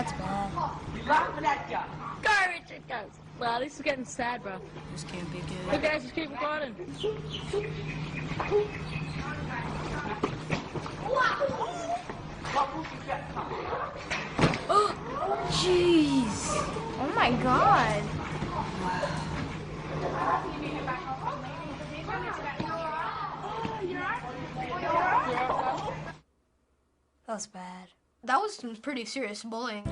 That's bad. You laughing at ya? Garbage it goes. Well, this is getting sad, bro. This can't be good. Hey guys, just keep recording. Oh, jeez. Oh my god. That was bad. That was some pretty serious bullying.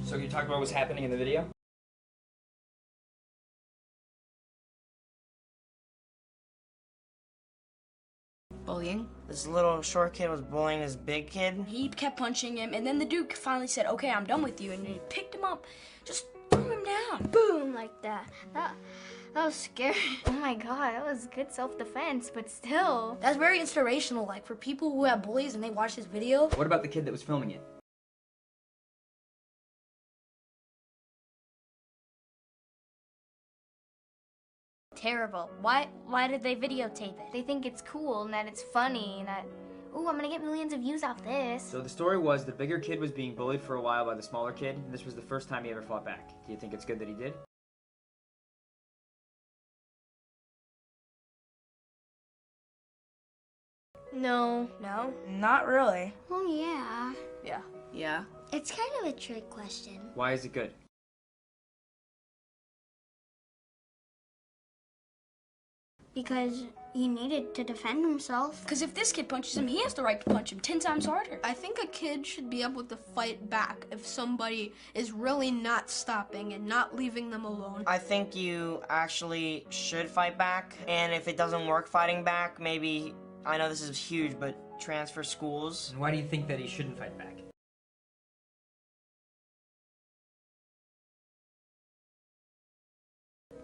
So can you talk about what's happening in the video? Bullying. This little short kid was bullying this big kid. He kept punching him, and then the dude finally said, okay, I'm done with you, and he picked him up, just threw him down. Boom, like that. That was scary. Oh my god, that was good self-defense, but still. That's very inspirational, like, for people who have bullies and they watch this video. What about the kid that was filming it? Terrible. Why did they videotape it? They think it's cool and that it's funny and that, ooh, I'm gonna get millions of views off this. So the story was the bigger kid was being bullied for a while by the smaller kid, and this was the first time he ever fought back. Do you think it's good that he did? No. No? Not really. Oh, yeah. Yeah. Yeah. It's kind of a trick question. Why is it good? Because he needed to defend himself. Because if this kid punches him, he has the right to punch him 10 times harder. I think a kid should be able to fight back if somebody is really not stopping and not leaving them alone. I think you actually should fight back, and if it doesn't work fighting back, maybe, I know this is huge, but transfer schools. And why do you think that he shouldn't fight back?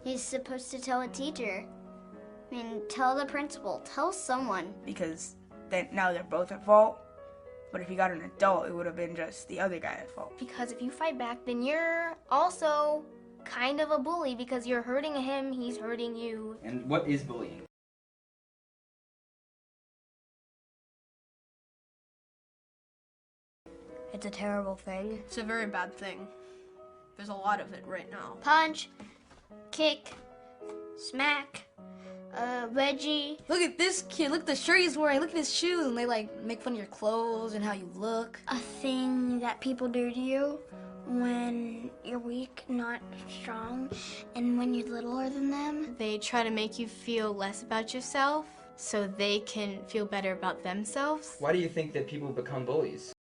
He's supposed to tell a teacher. I mean, tell the principal, tell someone. Because then now they're both at fault. But if he got an adult, it would have been just the other guy at fault. Because if you fight back, then you're also kind of a bully because you're hurting him, he's hurting you. And what is bullying? It's a terrible thing. It's a very bad thing. There's a lot of it right now. Punch, kick, smack, wedgie. Look at this kid, look at the shirt he's wearing, look at his shoes, and they like make fun of your clothes and how you look. A thing that people do to you when you're weak, not strong, and when you're littler than them. They try to make you feel less about yourself so they can feel better about themselves. Why do you think that people become bullies?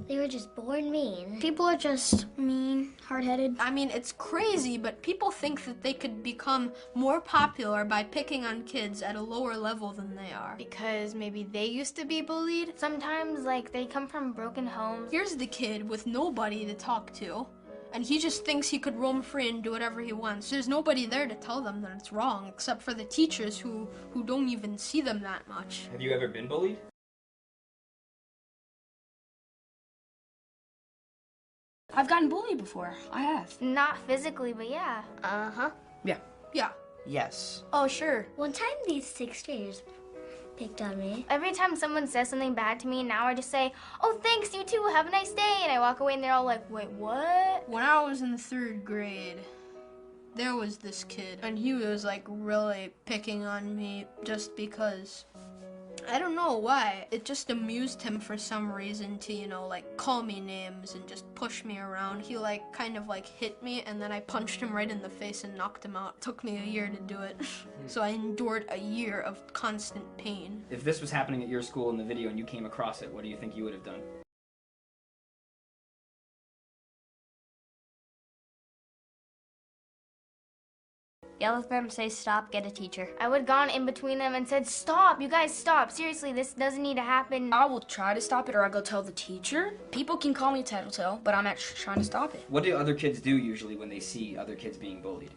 They were just born mean. People are just mean, hard-headed. I mean, it's crazy, but people think that they could become more popular by picking on kids at a lower level than they are. Because maybe they used to be bullied. Sometimes, like, they come from broken homes. Here's the kid with nobody to talk to, and he just thinks he could roam free and do whatever he wants. There's nobody there to tell them that it's wrong, except for the teachers who don't even see them that much. Have you ever been bullied? I've gotten bullied before. I have. Not physically, but yeah. Uh-huh. Yeah. Yeah. Yes. Oh, sure. One time these 6th graders picked on me. Every time someone says something bad to me, now I just say, oh, thanks, you too, have a nice day. And I walk away and they're all like, wait, what? When I was in the 3rd grade, there was this kid, and he was like really picking on me just because. I don't know why. It just amused him for some reason to, you know, like call me names and just push me around. He like kind of like hit me and then I punched him right in the face and knocked him out. It took me a year to do it. So I endured a year of constant pain. If this was happening at your school in the video and you came across it, what do you think you would have done? Yell at them, say stop, get a teacher. I would have gone in between them and said, stop, you guys stop. Seriously, this doesn't need to happen. I will try to stop it or I'll go tell the teacher. People can call me a tattletale, but I'm actually trying to stop it. What do other kids do usually when they see other kids being bullied?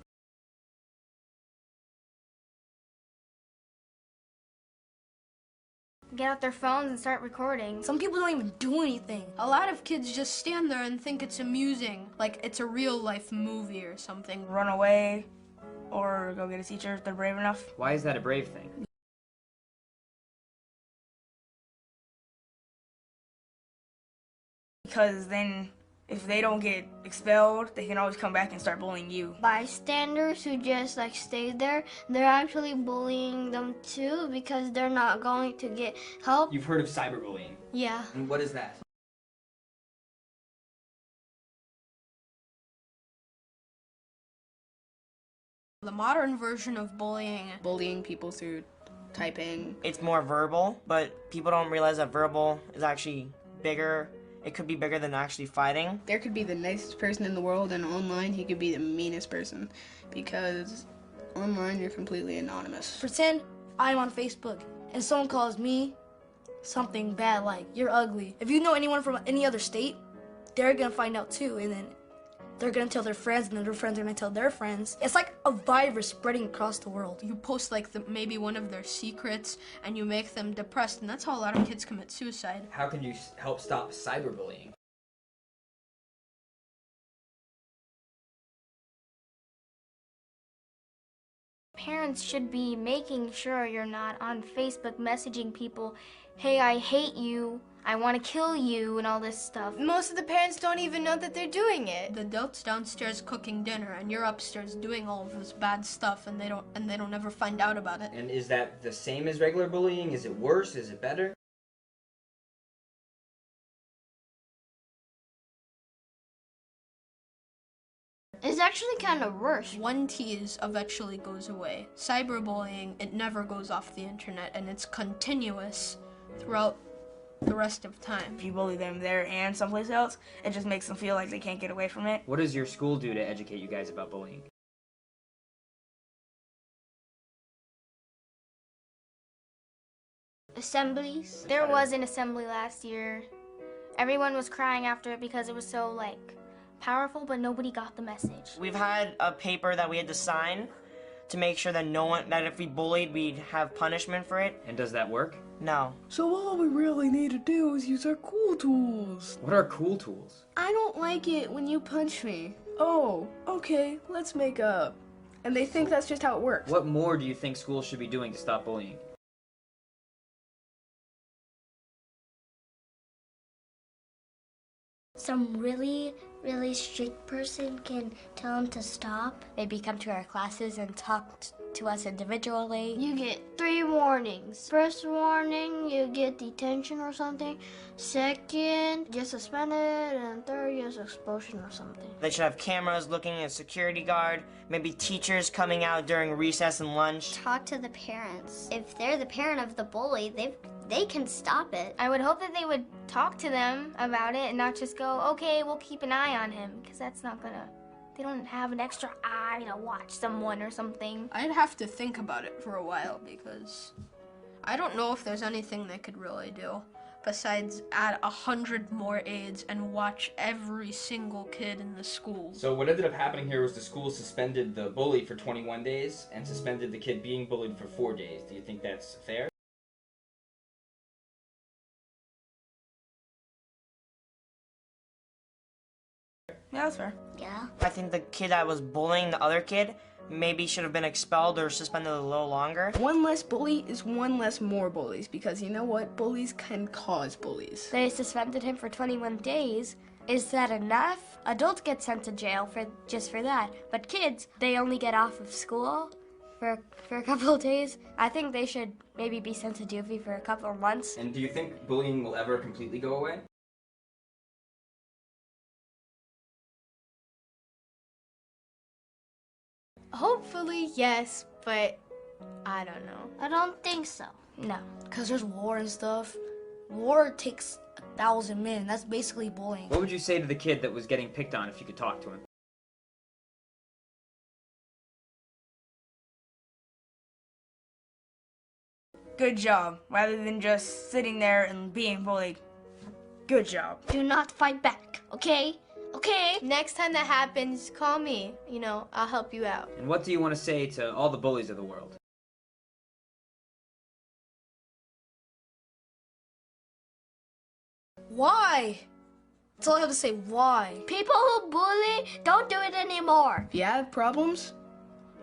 Get out their phones and start recording. Some people don't even do anything. A lot of kids just stand there and think it's amusing, like it's a real life movie or something. Run away or go get a teacher if they're brave enough. Why is that a brave thing? because then if they don't get expelled, they can always come back and start bullying you. Bystanders who just like stay there, they're actually bullying them too because they're not going to get help. You've heard of cyberbullying. Yeah. And what is that? The modern version of bullying people through typing. It's more verbal, but people don't realize that verbal is actually bigger. It could be bigger than actually fighting. There could be the nicest person in the world, and online he could be the meanest person, because online you're completely anonymous. Pretend I'm on Facebook and someone calls me something bad like you're ugly. If you know anyone from any other state, they're gonna find out too, and then they're gonna tell their friends, and then their friends are gonna tell their friends. It's like a virus spreading across the world. You post like maybe one of their secrets and you make them depressed, and that's how a lot of kids commit suicide. How can you help stop cyberbullying? Parents should be making sure you're not on Facebook messaging people, hey, I hate you, I want to kill you, and all this stuff. Most of the parents don't even know that they're doing it. The adult's downstairs cooking dinner, and you're upstairs doing all of this bad stuff, and they don't ever find out about it. And is that the same as regular bullying? Is it worse? Is it better? It's actually kind of worse. One tease eventually goes away. Cyberbullying, it never goes off the internet, and it's continuous throughout the rest of time. If you bully them there and someplace else, it just makes them feel like they can't get away from it. What does your school do to educate you guys about bullying? Assemblies. There was an assembly last year. Everyone was crying after it because it was so, like, powerful, but nobody got the message. We've had a paper that we had to sign to make sure that that if we bullied, we'd have punishment for it. And does that work? No. So all we really need to do is use our cool tools. What are cool tools? I don't like it when you punch me. Oh, okay, let's make up. And they think that's just how it works. What more do you think schools should be doing to stop bullying? Some really strict person can tell them to stop. Maybe come to our classes and talk to us individually. You get 3 warnings. First warning, you get detention or something. Second, you're suspended. And third, you're expulsion or something. They should have cameras looking at a security guard, maybe teachers coming out during recess and lunch. Talk to the parents. If they're the parent of the bully, they can stop it. I would hope that they would talk to them about it and not just go, okay, we'll keep an eye on him, because that's not gonna, they don't have an extra eye to watch someone or something. I'd have to think about it for a while because I don't know if there's anything they could really do besides add 100 more aides and watch every single kid in the school. So what ended up happening here was the school suspended the bully for 21 days and suspended the kid being bullied for 4 days. Do you think that's fair? Yeah, that's fair. Yeah. I think the kid that was bullying the other kid maybe should have been expelled or suspended a little longer. One less bully is one less more bullies, because you know what? Bullies can cause bullies. They suspended him for 21 days. Is that enough? Adults get sent to jail just for that. But kids, they only get off of school for a couple of days. I think they should maybe be sent to juvie for a couple of months. And do you think bullying will ever completely go away? Hopefully, yes, but I don't know. I don't think so. No, because there's war and stuff. War takes 1,000 men. That's basically bullying. What would you say to the kid that was getting picked on if you could talk to him? Good job. Rather than just sitting there and being bullied. Good job. Do not fight back, okay? Okay? Next time that happens, call me. You know, I'll help you out. And what do you want to say to all the bullies of the world? Why? That's all I have to say. Why? People who bully, don't do it anymore. If you have problems,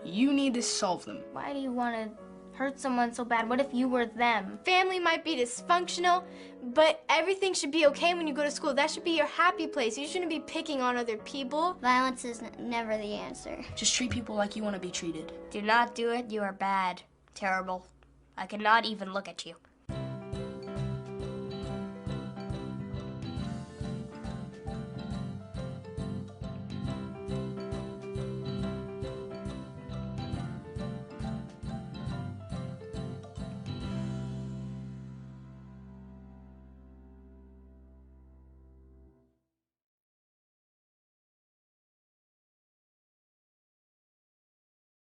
you need to solve them. Why do you want to hurt someone so bad. What if you were them? Family might be dysfunctional, but everything should be okay when you go to school. That should be your happy place. You shouldn't be picking on other people. Violence is never the answer. Just treat people like you want to be treated. Do not do it. You are bad. Terrible. I cannot even look at you.